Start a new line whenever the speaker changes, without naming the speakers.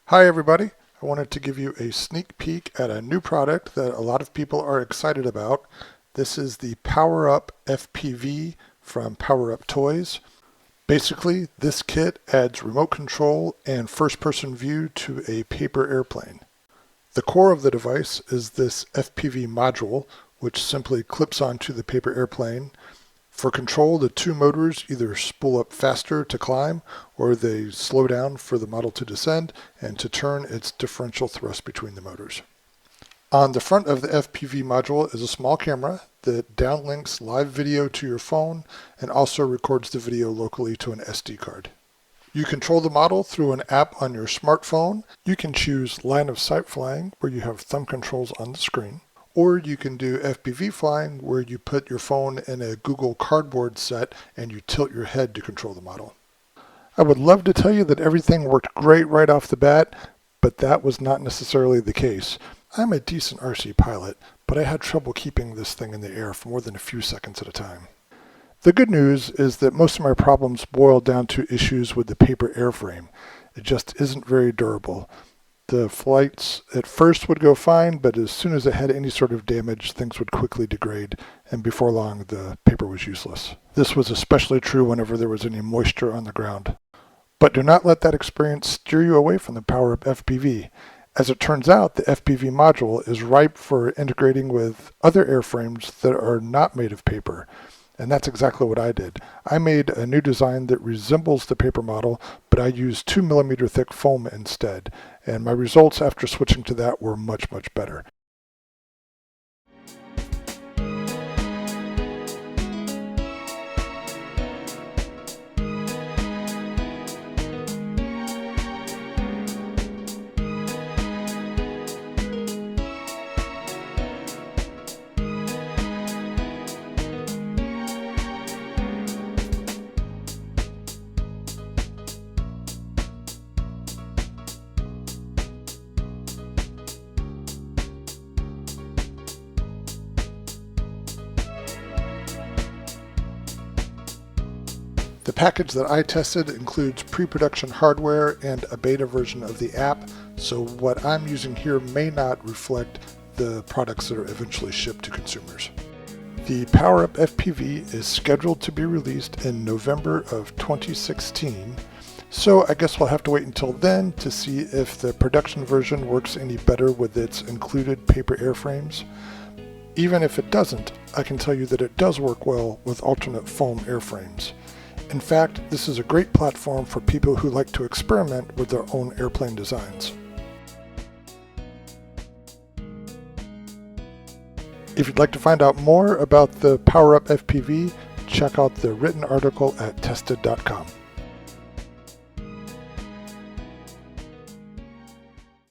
Hi everybody, I wanted to give you a sneak peek at a new product that a lot of people are excited about. This is the PowerUp FPV from PowerUp Toys. Basically, this kit adds remote control and first-person view to a paper airplane. The core of the device is this FPV module, which simply clips onto the paper airplane. For control, the two motors either spool up faster to climb or they slow down for the model to descend, and to turn, it's differential thrust between the motors. On the front of the FPV module is a small camera that downlinks live video to your phone and also records the video locally to an SD card. You control the model through an app on your smartphone. You can choose line of sight flying, where you have thumb controls on the screen. Or you can do FPV flying, where you put your phone in a Google Cardboard set and you tilt your head to control the model. I would love to tell you that everything worked great right off the bat, but that was not necessarily the case. I'm a decent RC pilot, but I had trouble keeping this thing in the air for more than a few seconds at a time. The good news is that most of my problems boil down to issues with the paper airframe. It just isn't very durable. The flights at first would go fine, but as soon as it had any sort of damage, things would quickly degrade, and before long the paper was useless. This was especially true whenever there was any moisture on the ground. But do not let that experience steer you away from the PowerUp FPV. As it turns out, the FPV module is ripe for integrating with other airframes that are not made of paper. And that's exactly what I did. I made a new design that resembles the paper model, but I used 2mm thick foam instead. And my results after switching to that were much, much better. The package that I tested includes pre-production hardware and a beta version of the app, so what I'm using here may not reflect the products that are eventually shipped to consumers. The PowerUp FPV is scheduled to be released in November of 2016, so I guess we'll have to wait until then to see if the production version works any better with its included paper airframes. Even if it doesn't, I can tell you that it does work well with alternate foam airframes. In fact, this is a great platform for people who like to experiment with their own airplane designs. If you'd like to find out more about the PowerUp FPV, check out the written article at tested.com.